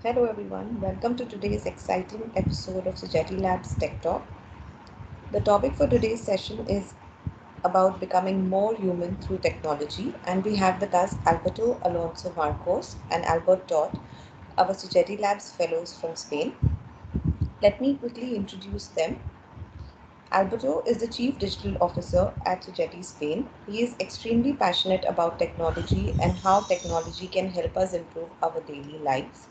Hello everyone, welcome to today's exciting episode of SogetiLabs Tech Talk. The topic for today's session is about becoming more human through technology, and we have with us Alberto Alonso Marcos and Albert Todd, our SogetiLabs fellows from Spain. Let me quickly introduce them. Alberto is the Chief Digital Officer at Sogeti Spain. He is extremely passionate about technology and how technology can help us improve our daily lives.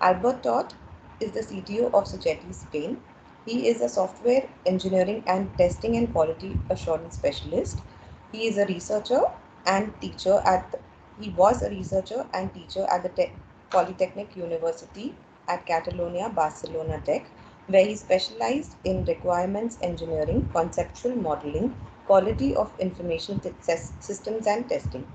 Albert Todd is the CTO of Sogeti Spain. He is a software engineering and testing and quality assurance specialist. He is a researcher and teacher he was a researcher and teacher at the Polytechnic University at Catalonia, Barcelona Tech, where he specialized in requirements engineering, conceptual modeling, quality of information systems and testing.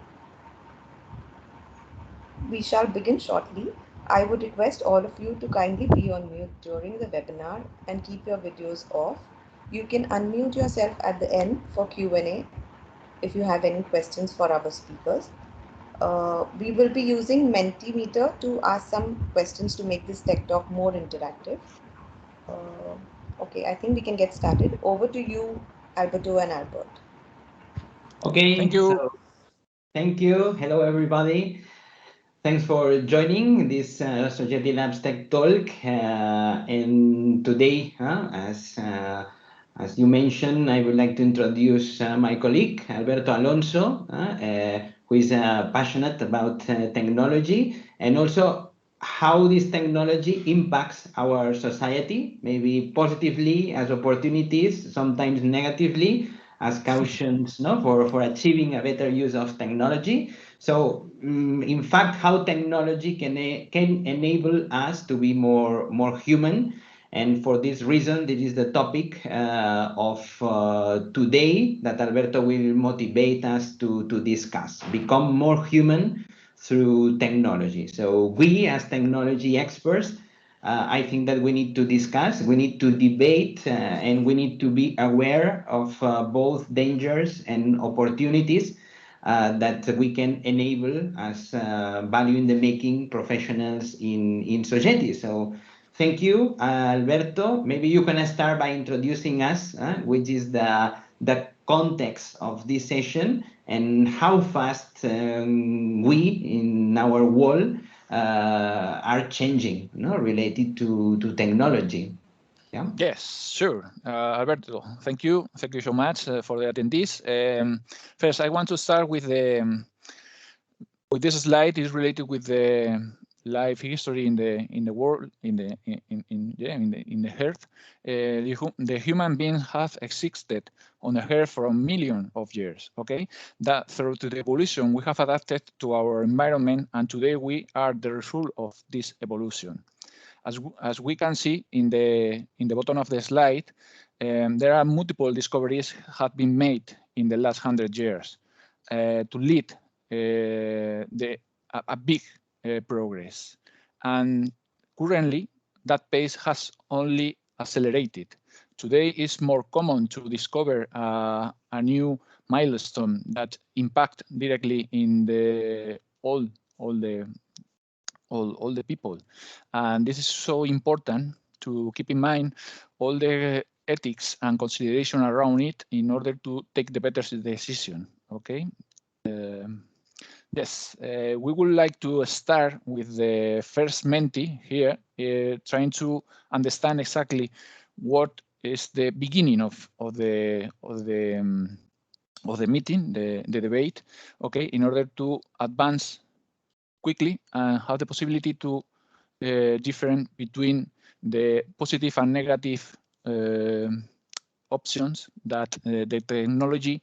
We shall begin shortly. I would request all of you to kindly be on mute during the webinar and keep your videos off. You can unmute yourself at the end for Q&A if you have any questions for our speakers. We will be using Mentimeter to ask some questions to make this tech talk more interactive. Okay, I think we can get started. Over to you, Alberto and Albert. Okay, Thank you. so thank you. Hello, everybody. Thanks for joining this SogetiLabs Tech Talk. And today, as you mentioned, I would like to introduce my colleague, Alberto Alonso, who is passionate about technology and also how this technology impacts our society, maybe positively as opportunities, sometimes negatively as cautions for achieving a better use of technology. So, in fact, how technology can enable us to be more human. And for this reason, this is the topic of today that Alberto will motivate us to discuss. Become more human through technology. So we as technology experts, I think that we need to discuss, we need to debate, and we need to be aware of both dangers and opportunities that we can enable as value in the making professionals in Sogeti. So thank you, Alberto. Maybe you can start by introducing us, which is the context of this session and how fast we in our world are changing, related to technology. Yeah. Yes, sure. Alberto, thank you. Thank you so much for the attendees. First, I want to start with this slide. Is related with the life history in the world, in the Earth. The human beings have existed on the Earth for millions of years. Okay, that through to the evolution we have adapted to our environment, and today we are the result of this evolution. As we can see in the bottom of the slide, there are multiple discoveries have been made in the last 100 years to lead a big progress. And currently, that pace has only accelerated. Today, it's more common to discover a new milestone that impact directly in all the people. And this is so important to keep in mind all the ethics and consideration around it in order to take the better decision. Okay. Yes, we would like to start with the first mentee here, trying to understand exactly what is the beginning of the meeting, the debate. Okay, in order to advance quickly and have the possibility to different between the positive and negative options that the technology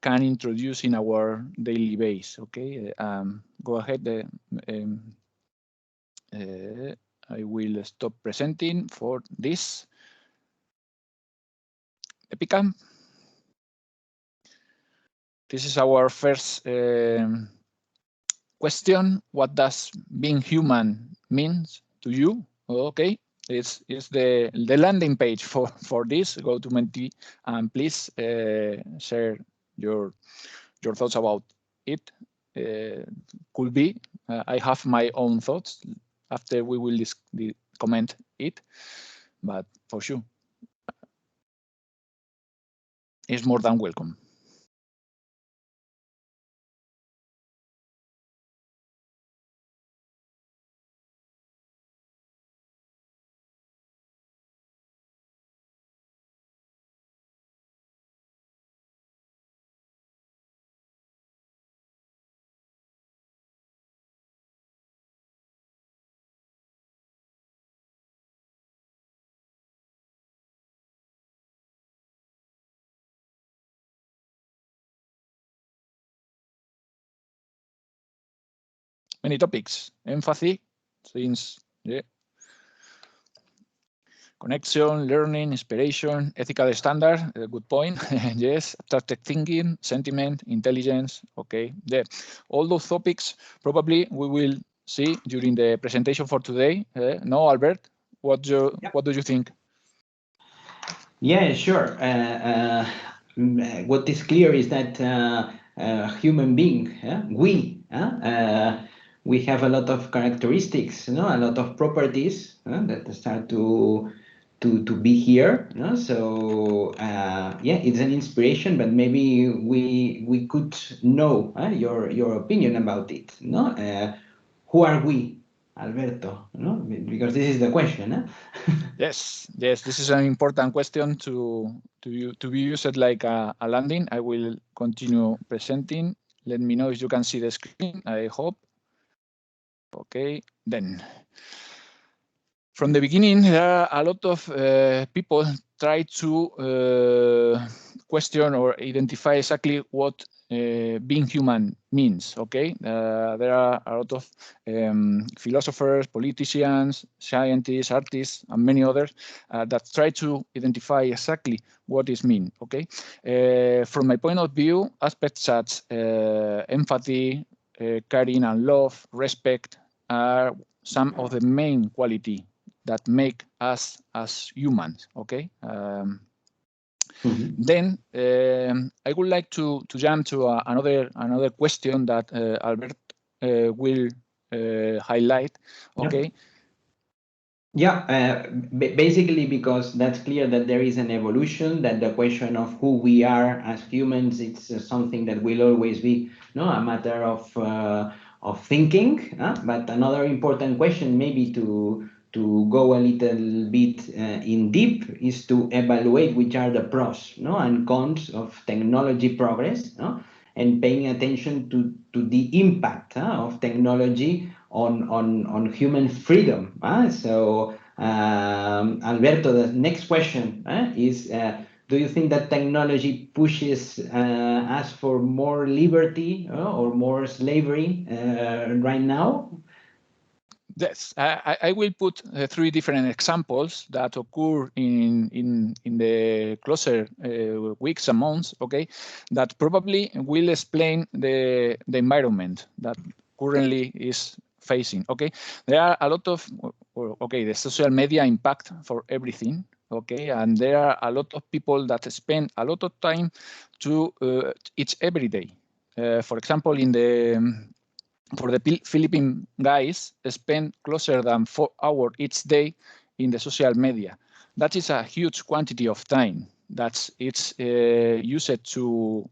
can introduce in our daily base. Okay, go ahead. I will stop presenting for this. Epicam. This is our first question. What does being human means to you? Okay, it's the landing page for this. Go to Menti and please share your thoughts about it. Could be I have my own thoughts. after we will comment it, but for sure, it's more than welcome. Many topics, empathy, since connection, learning, inspiration, ethical standard, good point. Yes, abstracted thinking, sentiment, intelligence. Okay, all those topics probably we will see during the presentation for today. No, Albert, what do you think? Yeah, sure. What is clear is that human being, we have a lot of characteristics, a lot of properties that start to be here. So yeah, it's an inspiration, but maybe we could know your opinion about it. Who are we, Alberto? Because this is the question. Yes, this is an important question to be used like a landing. I will continue presenting. Let me know if you can see the screen, I hope. Okay, then. From the beginning, there are a lot of people try to question or identify exactly what being human means. Okay, there are a lot of philosophers, politicians, scientists, artists, and many others that try to identify exactly what is mean. Okay, from my point of view, aspects such empathy, caring and love, respect are some of the main quality that make us as humans. Okay. Then I would like to jump to another question that Albert will highlight. Okay. Yeah, basically because that's clear that there is an evolution, that the question of who we are as humans, it's something that will always be a matter of thinking. But another important question, maybe to go a little bit in deep, is to evaluate which are the pros and cons of technology progress, and paying attention to the impact of technology on human freedom. So, Alberto, the next question is, do you think that technology pushes us for more liberty or more slavery right now? Yes, I will put three different examples that occur in the closer weeks and months. Okay, that probably will explain the environment that currently is facing. Okay, there are a lot of the social media impact for everything. Okay, and there are a lot of people that spend a lot of time to each every day. For example, for the Philippine guys, spend closer than 4 hours each day in the social media. That is a huge quantity of time. It's used to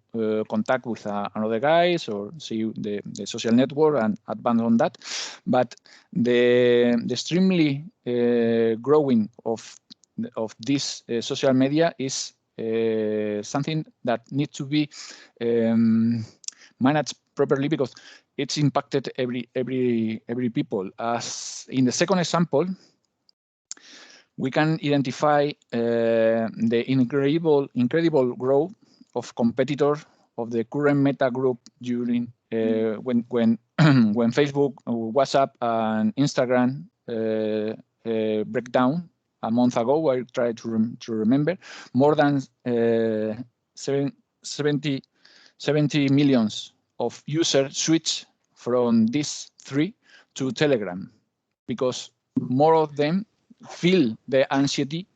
contact with another guys or see the social network and advance on that. But the extremely growing of this social media is something that needs to be managed properly because it's impacted every people. As in the second example, we can identify the incredible growth of competitors of the current Meta group during when when Facebook, WhatsApp, and Instagram break down a month ago. I tried to remember more than 70 millions of users switch from these three to Telegram because more of them feel the anxiety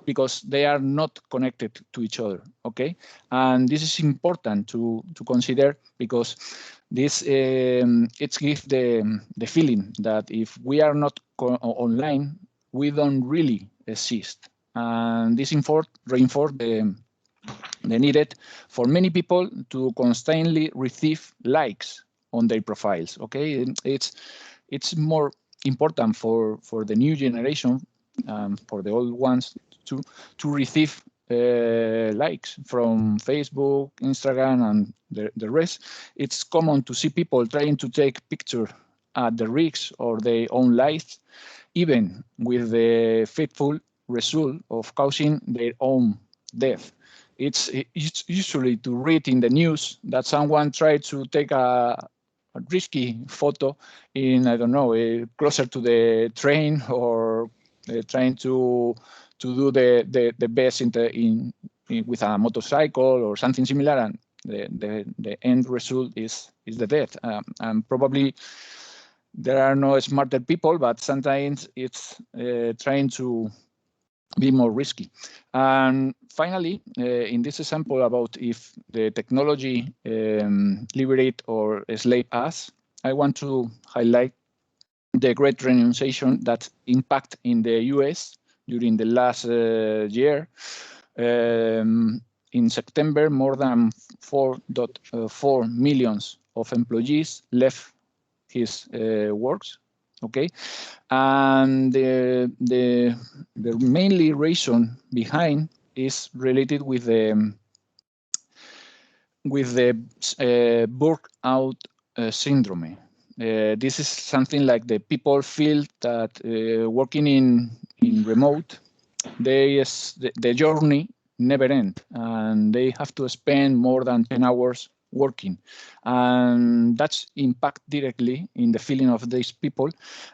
because they are not connected to each other. Okay, and this is important to consider, because this it gives the feeling that if we are not online, we don't really exist, and this reinforce the needed for many people to constantly receive likes on their profiles. Okay, it's more important for the new generation, for the old ones, to receive likes from Facebook, Instagram, and the rest. It's common to see people trying to take picture at the risk of their own lives, even with the fateful result of causing their own death. It's usually to read in the news that someone tried to take a risky photo in, I don't know, closer to the train, or trying to do the best in with a motorcycle or something similar, and the end result is the death. And probably there are no smarter people, but sometimes it's trying to be more risky. And finally, in this example about if the technology liberate or slave us, I want to highlight the great renunciation that impact in the US during the last year. In September, more than 4.4 million of employees left his works. Okay, and the mainly reason behind is related with the burnout syndrome. This is something like the people feel that working in remote, the journey never end, and they have to spend more than 10 hours working, and that's impact directly in the feeling of these people.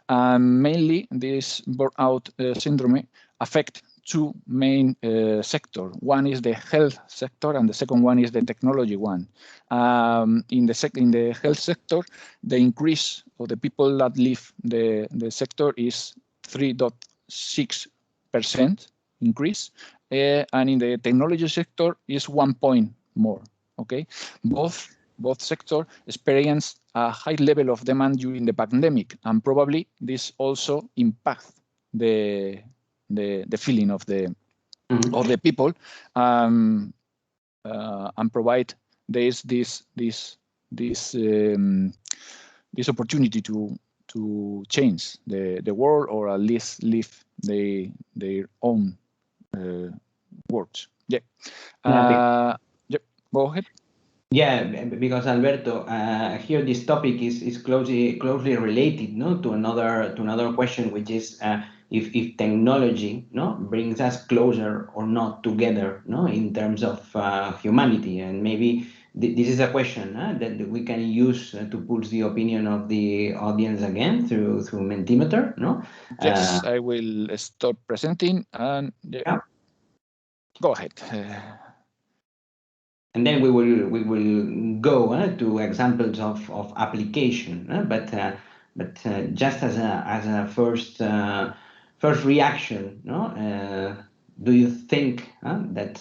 Mainly this burnout syndrome affect two main sectors. One is the health sector, and the second one is the technology one. In the health sector, the increase of the people that leave the sector is 3.6% increase, and in the technology sector is 1 point more. Okay, both sectors experienced a high level of demand during the pandemic, and probably this also impacts the feeling of the people, and provide this opportunity to change the world, or at least live their own words. Yeah. Yep. Go ahead. Yeah, because Alberto, here this topic is closely related, no, to another question, which is if technology, no, brings us closer or not together, no, in terms of humanity. And maybe this is a question that we can use to pulse the opinion of the audience again through Mentimeter, no. Yes, I will stop presenting, and Yeah. Go ahead. And then we will go to examples of application, but just as a first reaction, no? Do you think that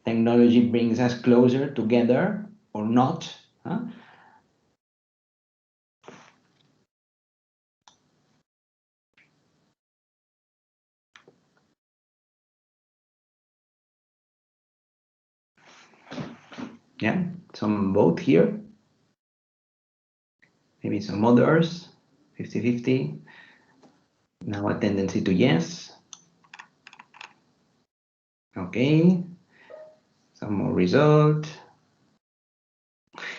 technology brings us closer together or not? Yeah, some vote here. Maybe some others, 50-50. Now a tendency to yes. Okay. Some more result.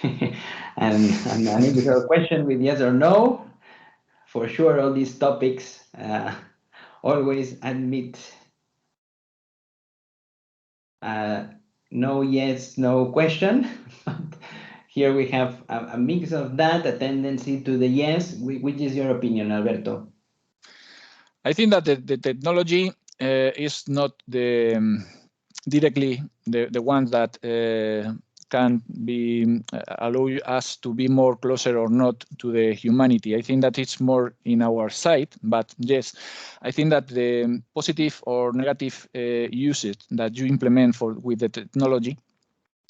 and an individual question with yes or no. For sure, all these topics always admit no yes, no question. But here we have a mix of that, a tendency to the yes. Which is your opinion, Alberto? I think that the technology is not directly the one that can be allow us to be more closer or not to the humanity. I think that it's more in our side, but yes, I think that the positive or negative usage that you implement with the technology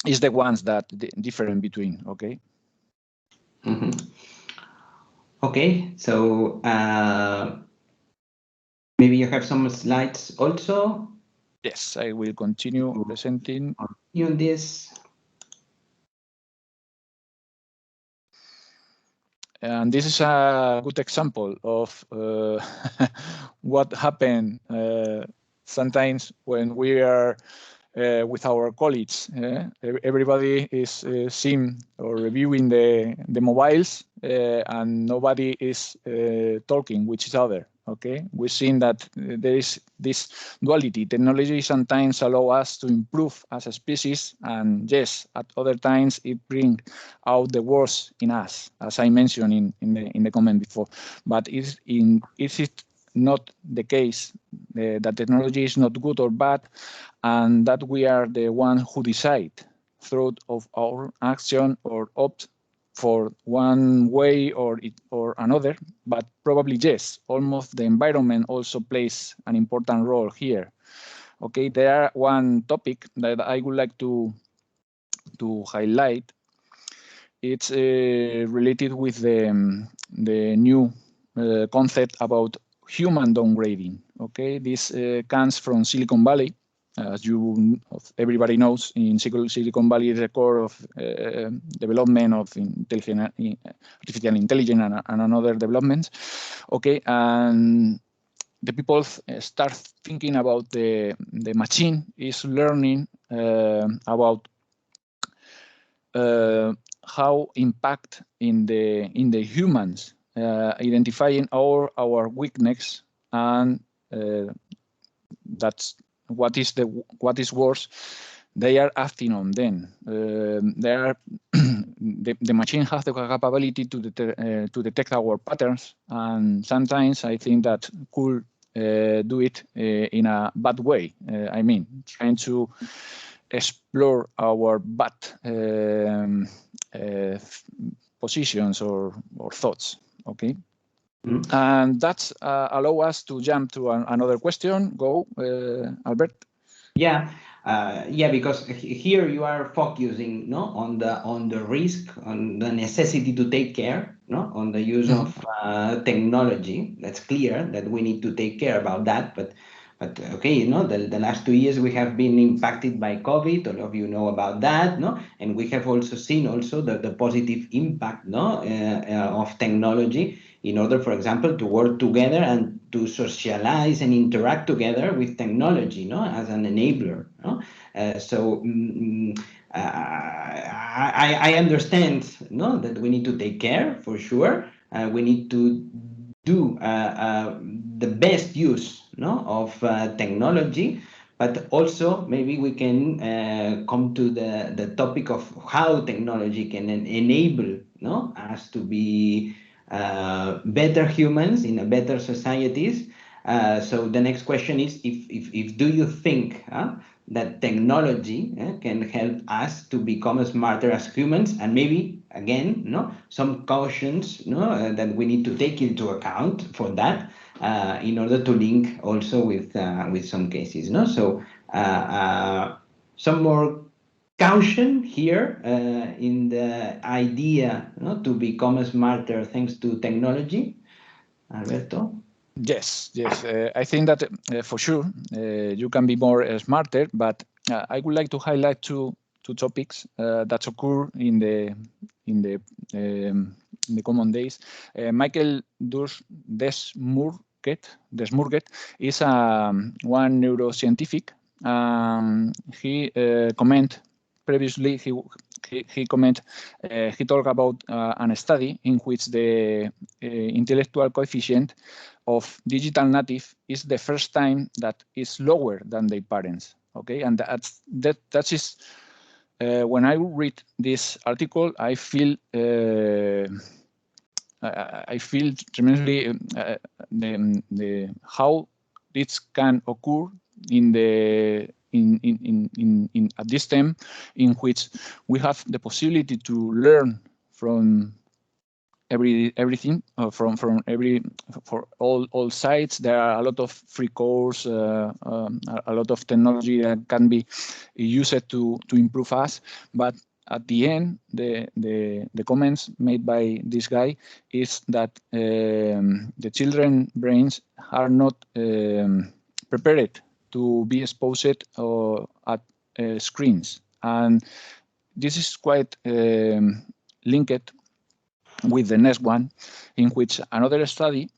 is the ones that different between. Okay. Mm-hmm. Okay, so maybe you have some slides also. Yes, I will continue presenting. You on this. And this is a good example of what happened sometimes when we are with our colleagues. Everybody is seeing or reviewing the mobiles, and nobody is talking with each other. Okay, we're seeing that there is this duality. Technology sometimes allow us to improve as a species, and yes, at other times it brings out the worst in us, as I mentioned in the comment before. But is it not the case that technology is not good or bad, and that we are the one who decide through of our action or opt for one way or another? But probably yes, almost the environment also plays an important role here. Okay, there are one topic that I would like to highlight. It's related with the new concept about human downgrading. Okay, this comes from Silicon Valley. As everybody knows, in Silicon Valley is the core of development of artificial intelligence and another developments. Okay, and the people start thinking about the machine is learning about how impact in the humans, identifying our weakness, and that's what is worse. They are acting on them. They are the machine has the capability to detect our patterns, and sometimes I think that could do it in a bad way. I mean, trying to explore our bad positions or thoughts. Okay. Mm-hmm. And that's allow us to jump to another question. Go, Albert. Yeah, because here you are focusing on the risk, on the necessity to take care, on the use of technology. That's clear that we need to take care about that. But okay, the last 2 years we have been impacted by COVID. All of you know about that, and we have also seen the positive impact, of technology in order, for example, to work together and to socialize and interact together with technology, as an enabler. I understand, that we need to take care for sure. We need to do the best use, of technology, but also maybe we can come to the topic of how technology can enable, us to be better humans in a better societies. So the next question is, if do you think that technology can help us to become smarter as humans, and maybe again, some cautions, that we need to take into account for that, in order to link also with some cases, So some more caution here in the idea, to become smarter thanks to technology. Alberto? Yes. I think that for sure you can be more smarter, but I would like to highlight two topics that occur in the common days. Michael Desmurget is one neuroscientific. He comment previously. He talked about a study in which the intellectual coefficient of digital native is the first time that is lower than their parents. Okay, and that is when I read this article, I feel tremendously the how this can occur in at this time, in which we have the possibility to learn from everything for all sides. There are a lot of free course, a lot of technology that can be used to improve us. But at the end, the comments made by this guy is that the children brains are not prepared to be exposed at screens, and this is quite linked with the next one, in which another study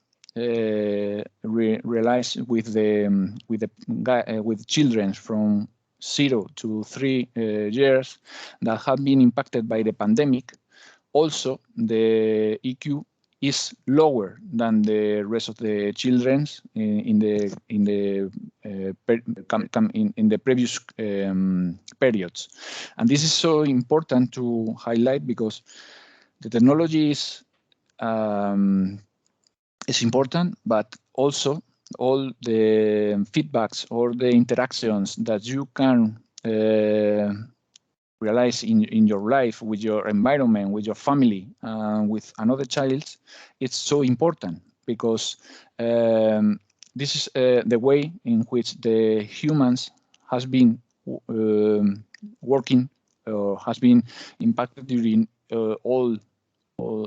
realized with children from 0 to 3 years that have been impacted by the pandemic. Also, the EQ is lower than the rest of the children's in the previous periods, and this is so important to highlight because the technology is important, but also all the feedbacks or the interactions that you can realize in your life, with your environment, with your family, with another child, it's so important because this is the way in which the humans has been working or has been impacted during all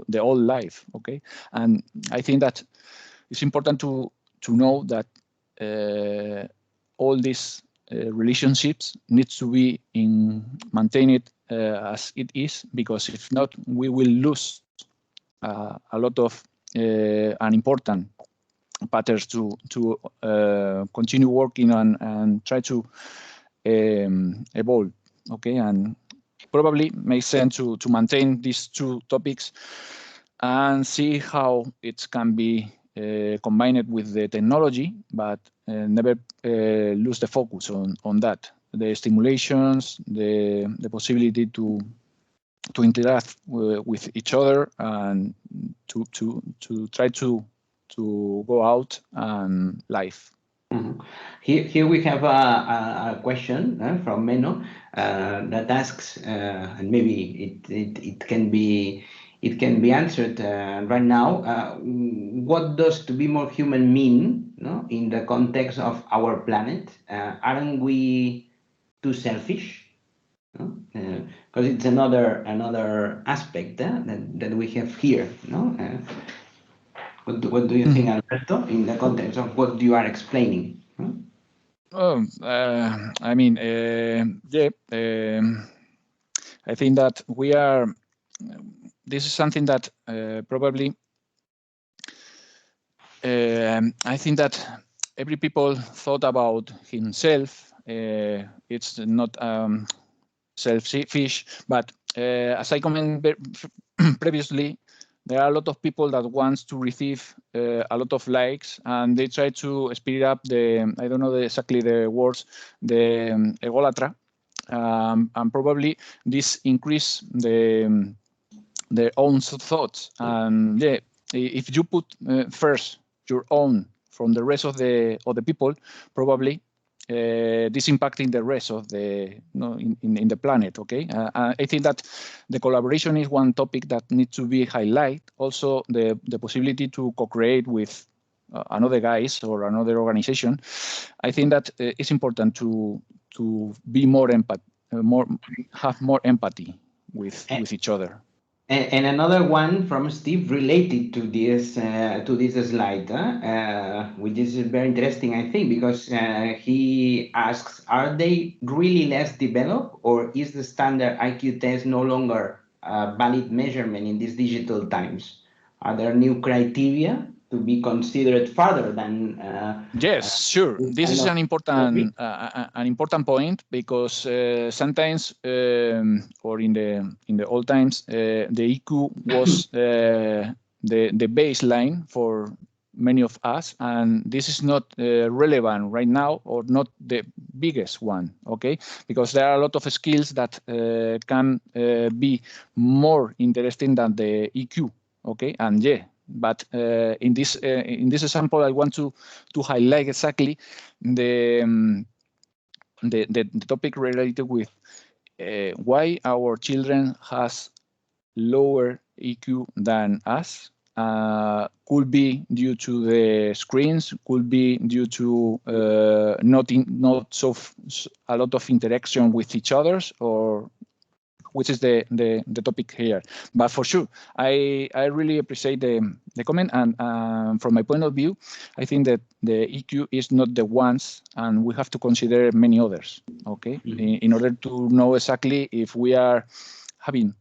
the whole life. Okay, and I think that it's important to know that all these relationships needs to be maintained as it is, because if not, we will lose a lot of an important patterns to continue working on and try to evolve. Okay, and probably makes sense to maintain these two topics and see how it can be combined with the technology, but never lose the focus on that. The stimulations, the possibility to interact with each other and to try to go out and live. Mm-hmm. Here we have a question from Meno that asks, and maybe it can be answered right now. What does to be more human mean, no, in the context of our planet? Aren't we too selfish? Because it's another aspect that we have here. No, what do you think, Alberto, in the context of what you are explaining? Oh, I mean, yeah. I think that we are. This is something that probably. I think that every people thought about himself. It's not selfish, but as I commented previously, there are a lot of people that wants to receive a lot of likes, and they try to speed up the, I don't know exactly the words, the egolatra, and probably this increase their own thoughts. And yeah, if you put first your own from the rest of the people, probably this impacting the rest of the in the planet. Okay, I think that the collaboration is one topic that needs to be highlighted. Also, the possibility to co-create with another guys or another organization. I think that it's important to be more have more empathy with each other. And another one from Steve related to this slide, which is very interesting, I think, because he asks, are they really less developed, or is the standard IQ test no longer a valid measurement in these digital times? Are there new criteria to be considered further than? Yes, sure. This is an important point, because sometimes or in the old times the EQ was the baseline for many of us, and this is not relevant right now, or not the biggest one. Okay, because there are a lot of skills that can be more interesting than the EQ. Okay, and yeah. But in this example, I want to highlight exactly the the topic related with why our children has lower EQ than us. Could be due to the screens, could be due to not a lot of interaction with each others, or which is the topic here. But for sure, I really appreciate the comment, and from my point of view, I think that the EQ is not the ones, and we have to consider many others, okay, in order to know exactly if we are having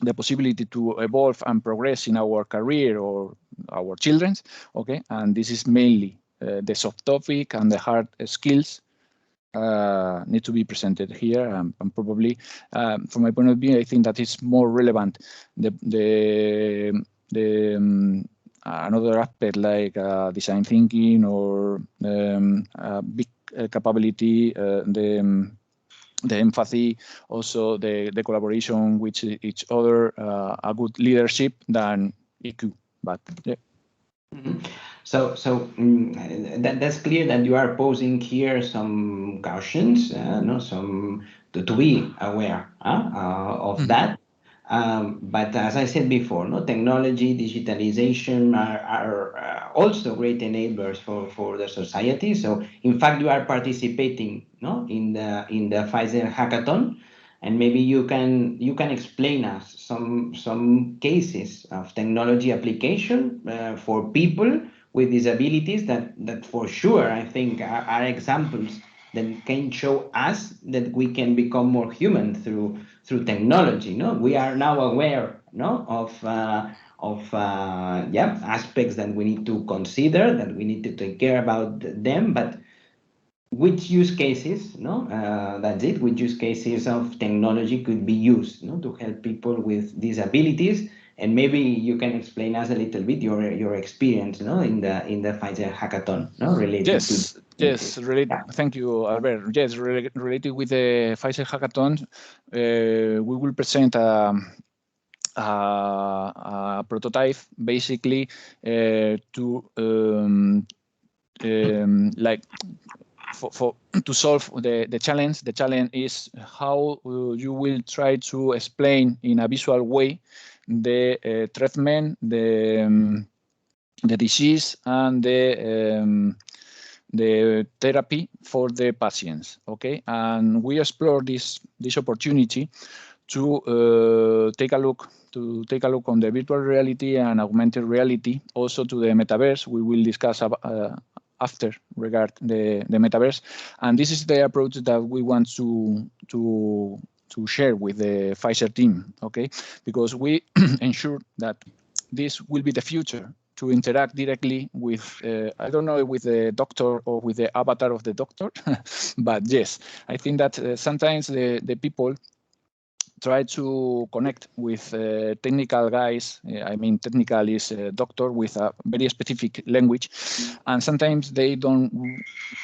the possibility to evolve and progress in our career or our children's, okay, and this is mainly the soft topic and the hard skills need to be presented here, and probably from my point of view, I think that it's more relevant another aspect like design thinking or big capability, the empathy, also the collaboration with each other, a good leadership than EQ. But yeah. So that's clear that you are posing here some cautions, no, some to be aware of that. But as I said before, no, technology, digitalization are also great enablers for the society. So in fact, you are participating, no, in the Pfizer hackathon, and maybe you can explain us some cases of technology application for people with disabilities that for sure I think are examples that can show us that we can become more human through technology. No, we are now aware, no, of aspects that we need to consider, that we need to take care about them, but which use cases, no, that's it, which use cases of technology could be used, no, to help people with disabilities. And maybe you can explain us a little bit your experience, no, in the Pfizer hackathon, no, related to yes, yeah. Thank you, Albert. Yes, related with the Pfizer hackathon, we will present a prototype basically to like for to solve the challenge. The challenge is how you will try to explain in a visual way the treatment, the disease, and the therapy for the patients. Okay, and we explore this opportunity to take a look on the virtual reality and augmented reality, also to the metaverse. We will discuss after regard the metaverse, and this is the approach that we want to share with the Pfizer team, okay? Because we ensure that this will be the future, to interact directly with, I don't know, with the doctor or with the avatar of the doctor, but yes, I think that sometimes the people try to connect with technical guys. I mean, technical is a doctor with a very specific language, and sometimes they don't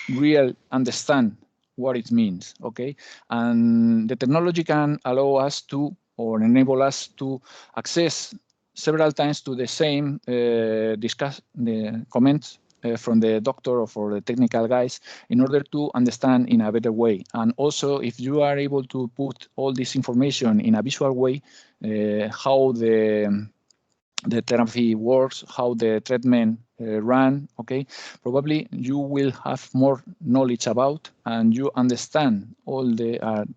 really understand what it means, okay? And the technology can allow us to, or enable us to access several times to the same discuss the comments from the doctor or for the technical guys in order to understand in a better way. And also, if you are able to put all this information in a visual way, how the therapy works, how the treatment run, okay, probably you will have more knowledge about, and you understand all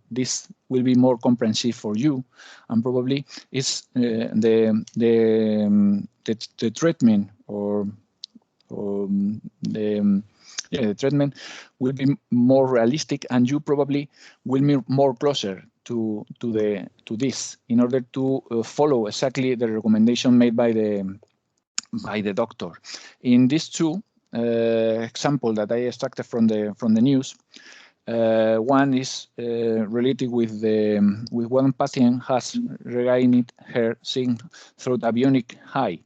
this will be more comprehensive for you, and probably it's the treatment or the treatment will be more realistic, and you probably will be more closer to this in order to follow exactly the recommendation made by the doctor. In these two example that I extracted from the news, one is related with one patient has regained her seeing through the bionic eye.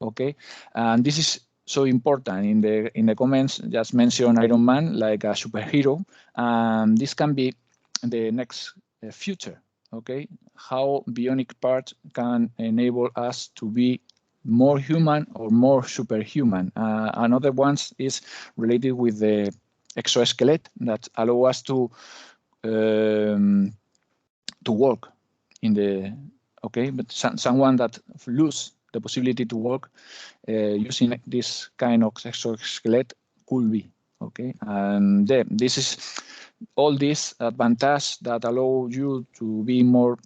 Okay, and this is so important. In the comments, just mention Iron Man like a superhero, and this can be the next future. Okay, how bionic parts can enable us to be more human or more superhuman. Another one is related with the exoskeleton that allow us to walk in the but someone that lose the possibility to walk using this kind of exoskeleton could be and this is all these advantages that allow you to be more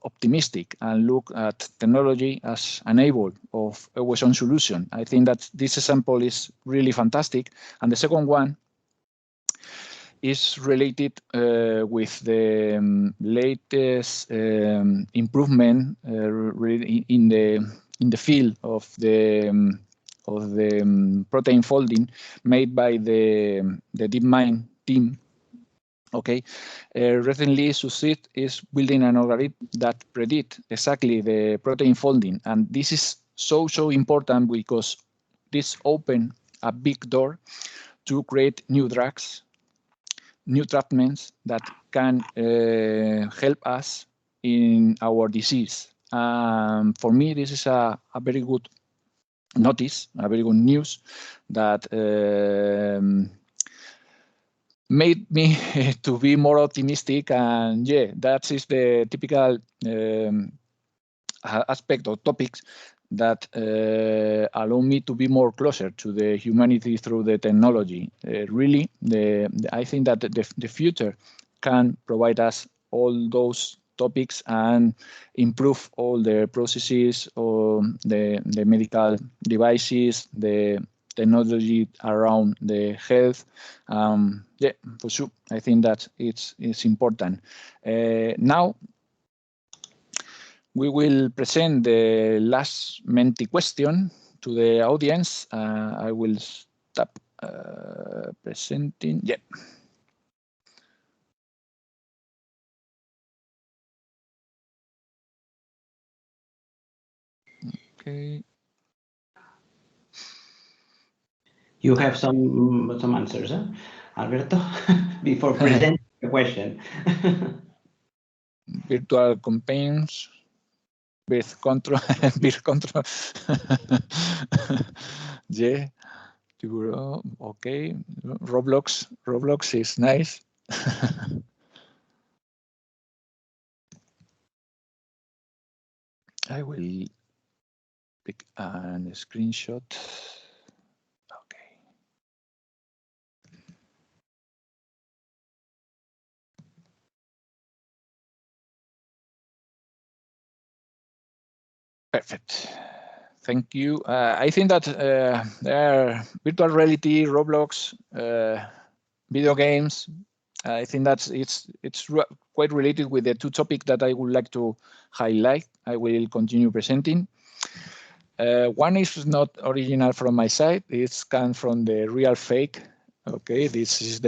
optimistic and look at technology as an able of a always-on solution. I think that this example is really fantastic. And the second one is related with the latest improvement in the field of the protein folding made by the DeepMind team. Recently, Succeed is building an algorithm that predict exactly the protein folding, and this is so important because this open a big door to create new drugs, new treatments that can help us in our disease. For me, this is a very good notice, a very good news that made me to be more optimistic, and that is the typical aspect or topics that allow me to be more closer to the humanity through the technology. Really, I think that the future can provide us all those topics and improve all the processes or the medical devices, the technology around the health. For sure, I think that it's important. Now, we will present the last Menti question to the audience. I will stop presenting. Okay. You have some answers, Alberto, before presenting the question. Virtual campaigns, birth control, birth control. Okay. Roblox is nice. I will pick a screenshot. Perfect. Thank you. I think that there are virtual reality, Roblox, video games. I think that it's quite related with the two topics that I would like to highlight. I will continue presenting. One is not original from my side. It's come from the real fake. This is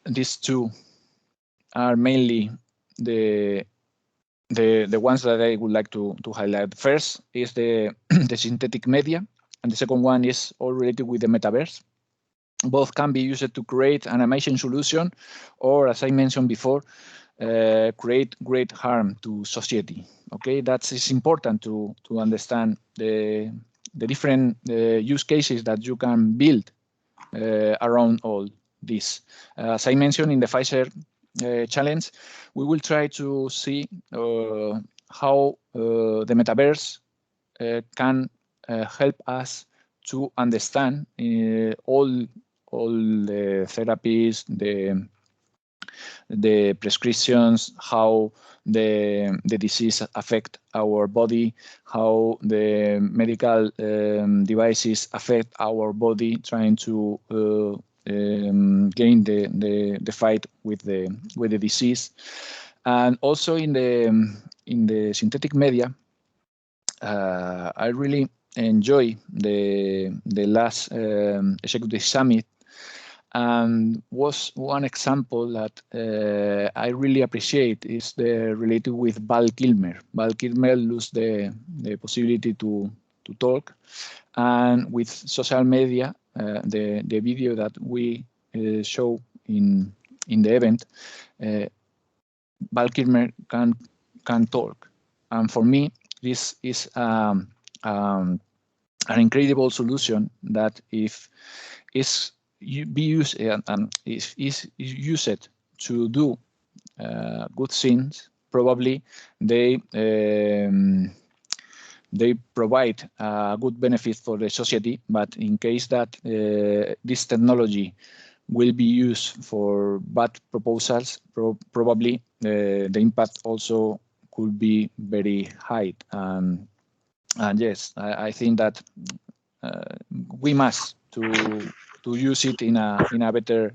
these two are mainly the ones that I would like to highlight. First is the synthetic media, and the second one is all related with the metaverse. Both can be used to create an amazing solution, or as I mentioned before, create great harm to society. That is important to understand the different use cases that you can build around all this. As I mentioned in the Pfizer challenge, we will try to see how the metaverse can help us to understand all the therapies, the prescriptions, how the disease affect our body, how the medical devices affect our body, trying to gain the fight with the disease. And also in the synthetic media, I really enjoy the last executive summit, and was one example that I really appreciate is the related with Val Kilmer. Val Kilmer lost the possibility to talk, and with social media, the video that we show in the event, Val Kilmer can talk, and for me this is an incredible solution that if is be used is used to do good things, probably they provide a good benefit for the society. But in case that this technology will be used for bad proposals, probably the impact also could be very high. And yes, I think that we must to use it in a better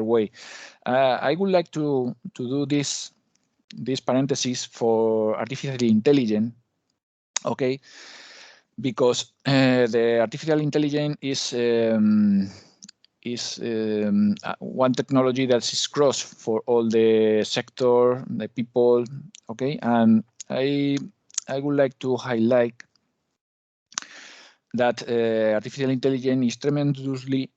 way. I would like to do this parenthesis for artificial intelligence, okay, because the artificial intelligence is one technology that is cross for all the sector, the people, okay, and I would like to highlight that artificial intelligence is tremendously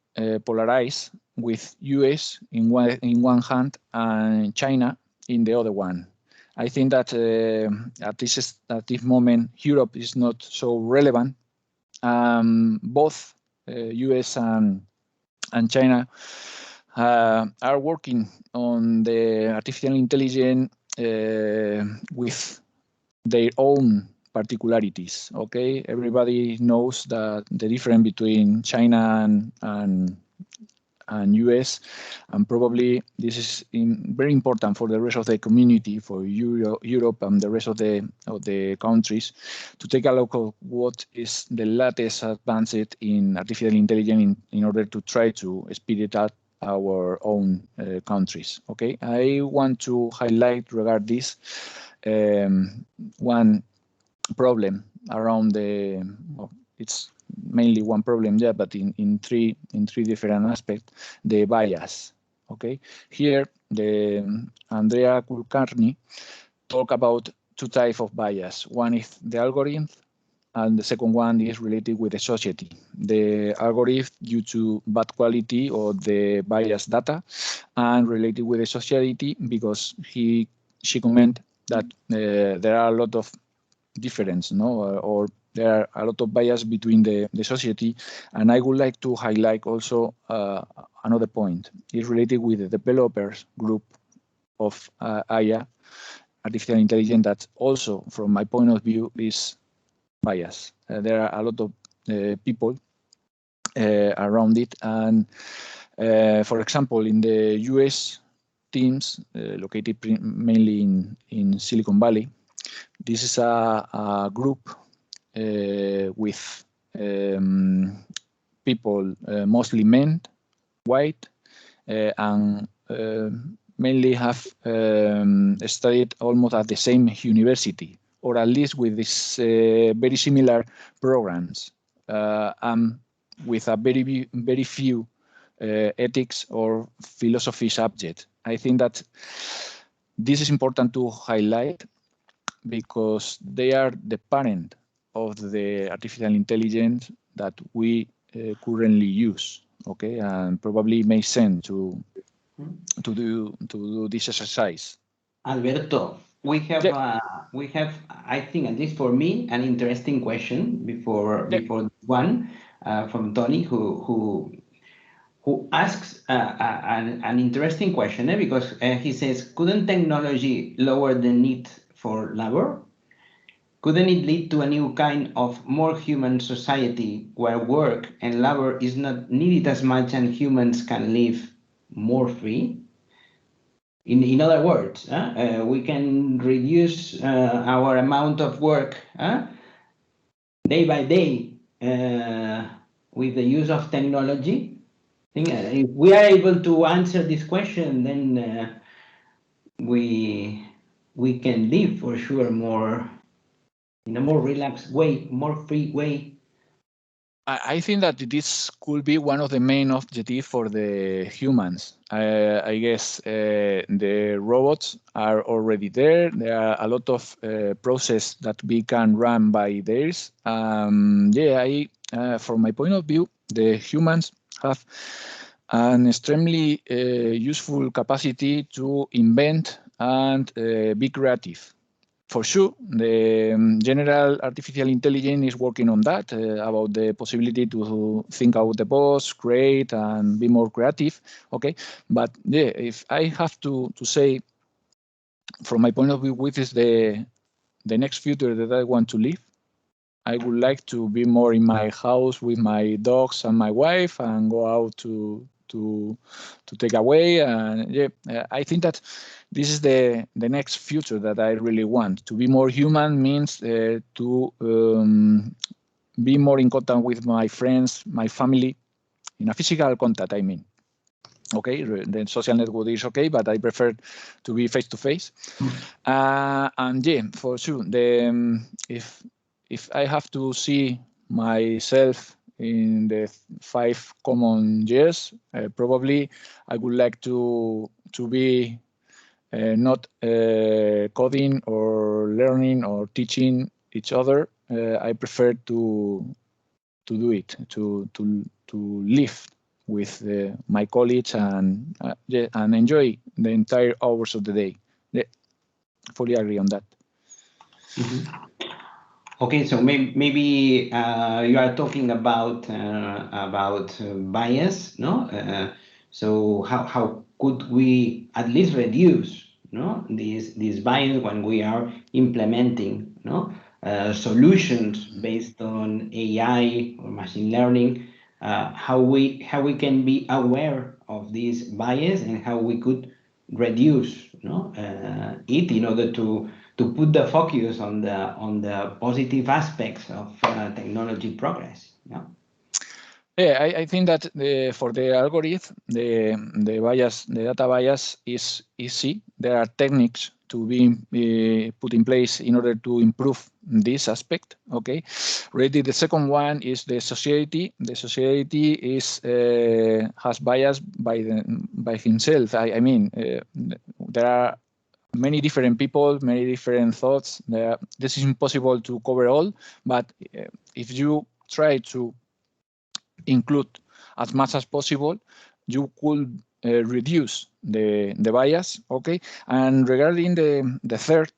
polarized, with US in one hand and China in the other one. I think that at this moment Europe is not so relevant. Both US and China are working on the artificial intelligence with their own particularities. Okay, everybody knows that the difference between China and US, and probably this is very important for the rest of the community, for Europe and the rest of the countries, to take a look at what is the latest advanced in artificial intelligence in order to try to speed it up our own countries. Okay, I want to highlight regard this one problem around it's mainly one problem, yeah, but in three different aspects. The bias, okay. Here, the Andrea Kulkarni talk about two types of bias. One is the algorithm, and the second one is related with the society. The algorithm due to bad quality or the biased data, and related with the society because she comment that there are a lot of difference, no, or there are a lot of bias between the society. And I would like to highlight also another point. It's related with the developers group of AI, artificial intelligence, that also, from my point of view, is bias. There are a lot of people around it. And for example, in the US teams located mainly in Silicon Valley, this is a group with people, mostly men, white, and mainly have studied almost at the same university, or at least with this very similar programs, and with a very few ethics or philosophy subject. I think that this is important to highlight because they are the parent of the artificial intelligence that we currently use. Okay, and probably makes sense to do this exercise. Alberto, we have Yeah. I think, at least for me, an interesting question before Yeah. one from Tony, who asks an interesting question, because he says, couldn't technology lower the need for labor? Couldn't it lead to a new kind of more human society where work and labor is not needed as much and humans can live more free? In other words, we can reduce our amount of work day by day with the use of technology. I think if we are able to answer this question, then we can live for sure more in a more relaxed way, more free way. I think that this could be one of the main objectives for the humans. I guess the robots are already there. There are a lot of process that we can run by theirs. From my point of view, the humans have an extremely useful capacity to invent and be creative. For sure, the general artificial intelligence is working on that, about the possibility to think out the box, create, and be more creative. Okay, but yeah, if I have to say, from my point of view, which is the next future that I want to live, I would like to be more in my house with my dogs and my wife, and go out to take away. And yeah, I think that this is the next future that I really want. To be more human means to be more in contact with my friends, my family, in a physical contact, I mean. Okay, the social network is okay, but I prefer to be face to face. And yeah, for sure, if I have to see myself in the 5 common years, probably I would like to be not coding or learning or teaching each other. I prefer to do it, to live with my colleagues, and yeah, and enjoy the entire hours of the day. Yeah, fully agree on that. Okay, so maybe you are talking about bias, no? So how could we at least reduce, no, this bias when we are implementing, no, solutions based on AI or machine learning? How we can be aware of this bias, and how we could reduce, no, it, in order to put the focus on the positive aspects of technology progress. Yeah. Yeah, I think that for the algorithm, the bias, the data bias is easy. There are techniques to be put in place in order to improve this aspect. Okay, really, the second one is the society. The society is has bias by himself. I mean, there are many different people, many different thoughts. This is impossible to cover all, but if you try to include as much as possible, you could reduce the bias. Okay, and regarding the third,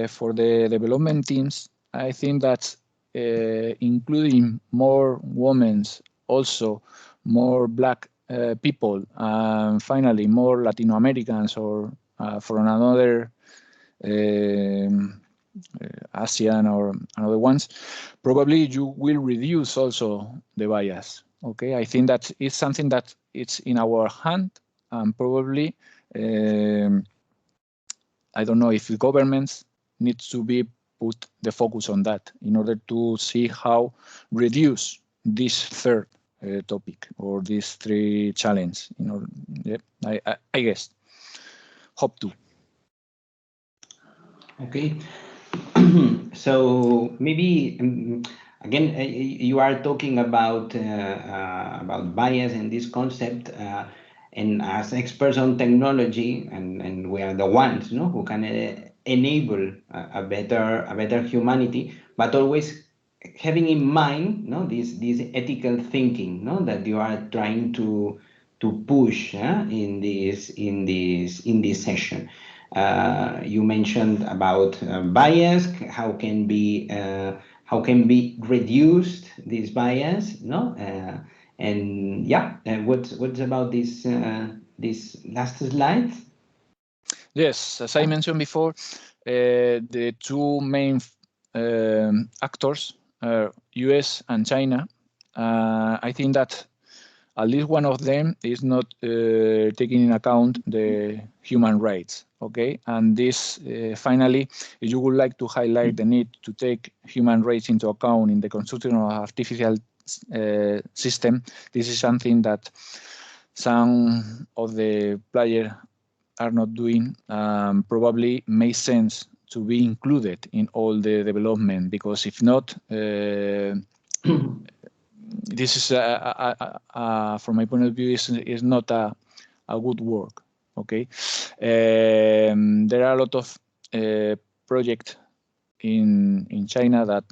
for the development teams, I think that including more women, also more black people, and finally more Latino Americans, or from another ASEAN or another ones, probably you will reduce also the bias. Okay, I think that it's something that it's in our hand, and probably I don't know if the governments need to be put the focus on that in order to see how reduce this third topic, or these three challenges. You know, yeah, I guess hope to. Okay. So maybe again, you are talking about bias and this concept, and as experts on technology, and we are the ones, no, who can enable a better humanity, but always having in mind, no, this ethical thinking, no, that you are trying to push in this session. You mentioned about bias, how can be reduced this bias, no? And yeah, what's about this last slide? Yes, as I mentioned before, the two main actors are US and China. I think that at least one of them is not taking in account the human rights. Okay, and this finally, if you would like to highlight the need to take human rights into account in the construction of artificial system, this is something that some of the players are not doing. Probably makes sense to be included in all the development, because if not, this is from my point of view is not a good work. Okay, there are a lot of projects in China that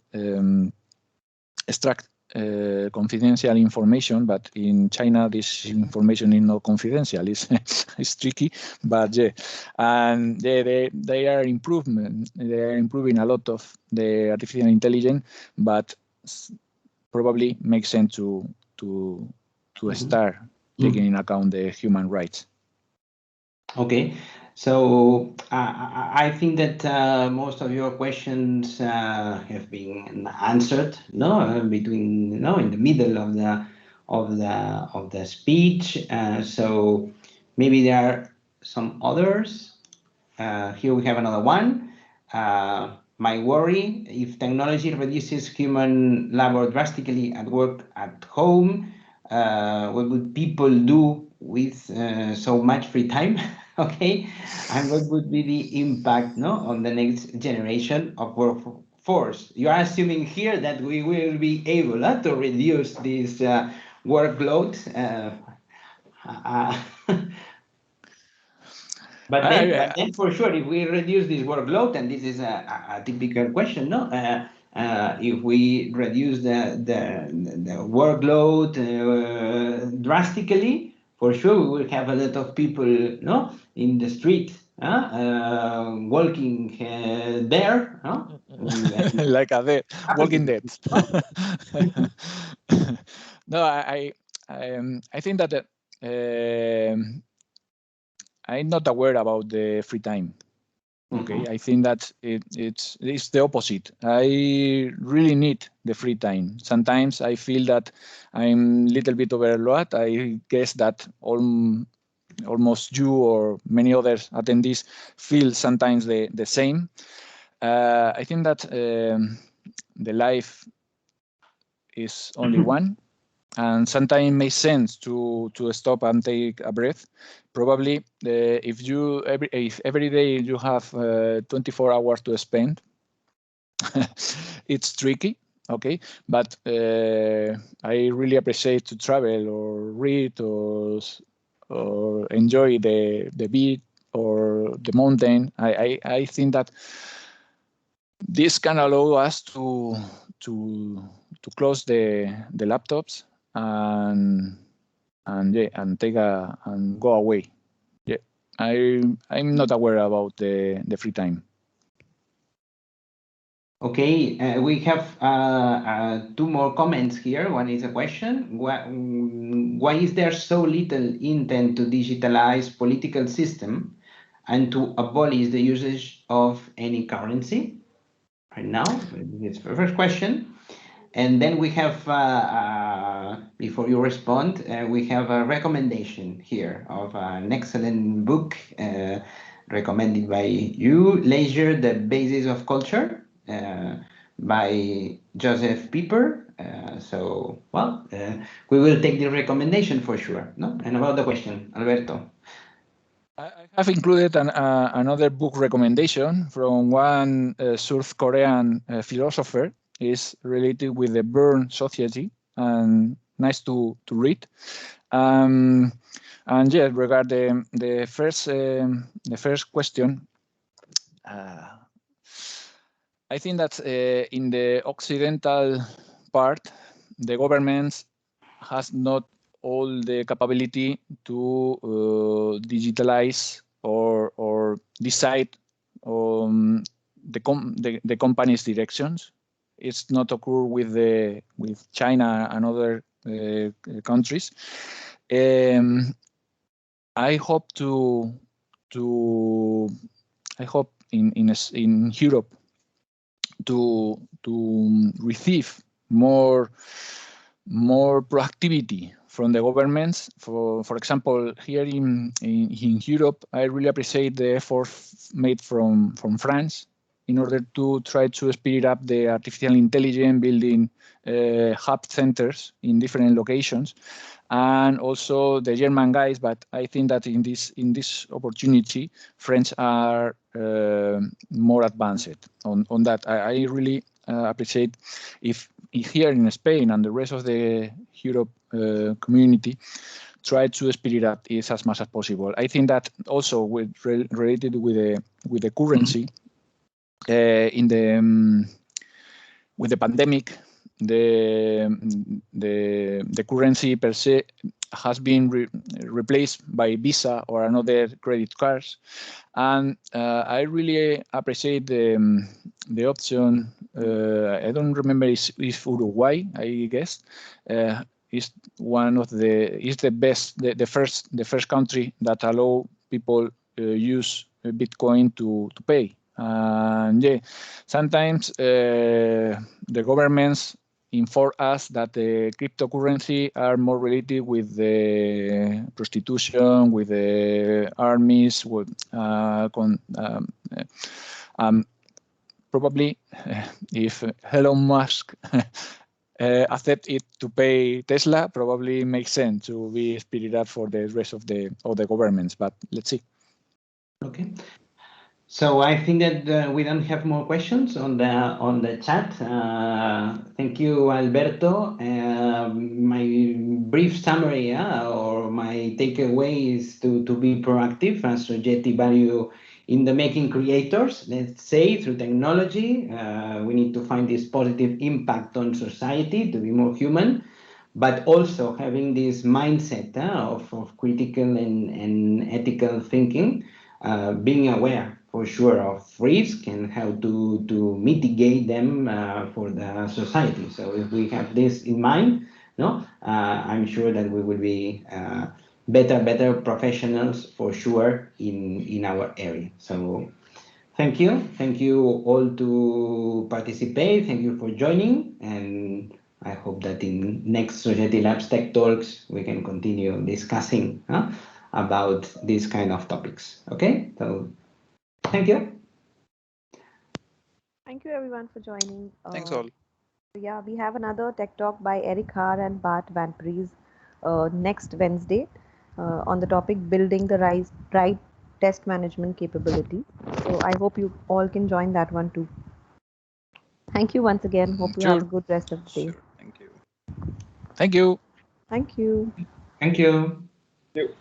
extract confidential information, but in China this information is not confidential. It's tricky, but yeah, and they are improving a lot of the artificial intelligence, but probably makes sense to start taking in account the human rights. Okay, so I think that most of your questions have been answered. No, between in the middle of the speech. So maybe there are some others. Here we have another one. My worry: if technology reduces human labor drastically at work at home, what would people do with so much free time? Okay, and what would be the impact on the next generation of workforce? You are assuming here that we will be able to reduce this workload. But then for sure, if we reduce this workload, and this is a typical question, no? If we reduce the workload drastically, for sure we will have a lot of people, in the street, walking there, like a dead, walking dead. No, I think that I'm not aware about the free time. Okay, I think that it's the opposite. I really need the free time. Sometimes I feel that I'm a little bit overloaded. I guess that almost you or many others attendees feel sometimes the same. I think that the life is only one, and sometimes it makes sense to stop and take a breath. Probably if every day you have 24 hours to spend, it's tricky. Okay, but I really appreciate to travel or read or enjoy the beach or the mountain. I think that this can allow us to close the laptops and take and go away. Yeah, I'm not aware about the free time. Okay, we have two more comments here. One is a question. Why is there so little intent to digitalize political system and to abolish the usage of any currency right now? It's the first question. And then we have, before you respond, we have a recommendation here of an excellent book recommended by you, Leisure, The Basis of Culture, by Joseph Pieper. We will take the recommendation for sure. No? And about the question, Alberto. I have included another book recommendation from one South Korean philosopher. Is related with the Burn Society and nice to read. And yeah, regarding the first question, I think that in the Occidental part, the governments has not all the capability to digitalize or decide the company's directions. It's not occur with China and other countries. I hope in Europe to receive more proactivity from the governments. For example, here in Europe, I really appreciate the effort made from France in order to try to speed up the artificial intelligence, building hub centers in different locations, and also the German guys. But I think that in this opportunity, French are more advanced on that. I really appreciate if here in Spain and the rest of the Europe community try to speed it up as much as possible. I think that also related with the currency with the pandemic, the currency per se has been replaced by Visa or another credit cards, and I really appreciate the option. I don't remember if Uruguay, I guess, is one of the best, the first country that allow people use Bitcoin to pay. And yeah, sometimes the governments inform us that the cryptocurrency are more related with the prostitution, with the armies, with probably if Elon Musk accept it to pay Tesla, probably makes sense to be split up for the rest of the governments. But let's see. Okay. So I think that we don't have more questions on the chat. Thank you, Alberto. My brief summary or my takeaway is to be proactive and Sogeti value in the making creators. Let's say through technology, we need to find this positive impact on society to be more human, but also having this mindset of critical and ethical thinking, being aware for sure of risk and how to mitigate them for the society. So if we have this in mind, I'm sure that we will be better professionals for sure in our area. So thank you all to participate. Thank you for joining, and I hope that in next SogetiLabs Tech Talks we can continue discussing about these kind of topics. Okay, so thank you. Thank you everyone for joining. Thanks all. Yeah, we have another Tech Talk by Eric Haar and Bart Van Pries next Wednesday on the topic building the right test management capability. So I hope you all can join that one too. Thank you once again. Hope you have a good rest of the day. Sure. Thank you. Thank you. Thank you. Thank you. Thank you.